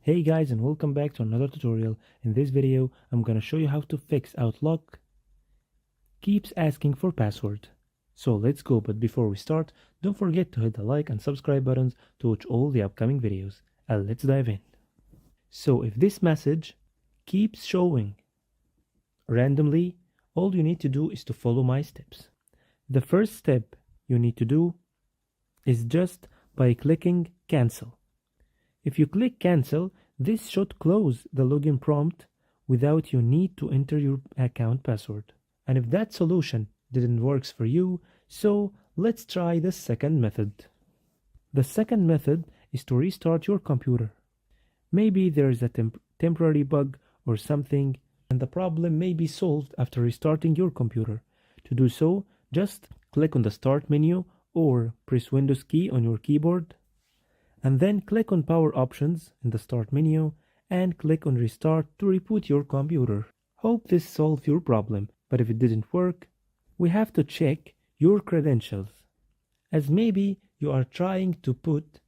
Hey guys, and welcome back to another tutorial. In this video, I'm gonna show you how to fix Outlook keeps asking for password. So let's go, but before we start, don't forget to hit the like and subscribe buttons to watch all the upcoming videos. And let's dive in. So if this message keeps showing randomly, all you need to do is to follow my steps. The first step you need to do is just by clicking cancel. If you click cancel, this should close the login prompt without you need to enter your account password. And if that solution didn't work for you, so let's try the second method. The second method is to restart your computer. Maybe there is a temporary bug or something, and the problem may be solved after restarting your computer. To do so, just click on the start menu or press Windows key on your keyboard, and then click on Power Options in the Start menu and click on Restart to reboot your computer. Hope this solved your problem, but if it didn't work, we have to check your credentials, as maybe you are trying to put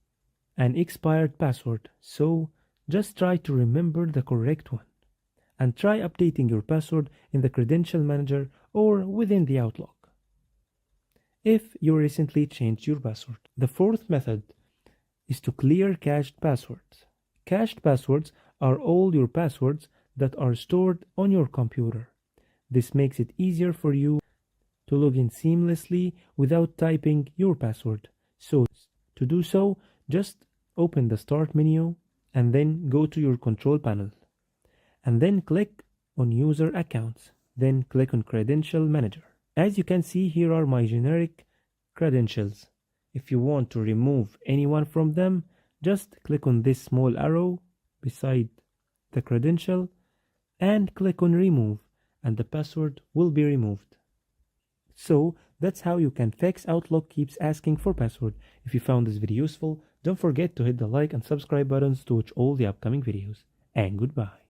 an expired password, so just try to remember the correct one and try updating your password in the Credential Manager or within the Outlook if you recently changed your password. The fourth method is to clear cached passwords. Cached passwords are all your passwords that are stored on your computer. This makes it easier for you to log in seamlessly without typing your password. So to do so, just open the Start menu and then go to your Control panel. And then click on User Accounts. Then click on Credential Manager. As you can see, here are my generic credentials. If you want to remove anyone from them, just click on this small arrow beside the credential and click on Remove, and the password will be removed. So that's how you can fix Outlook keeps asking for password. If you found this video useful, don't forget to hit the like and subscribe buttons to watch all the upcoming videos. And goodbye.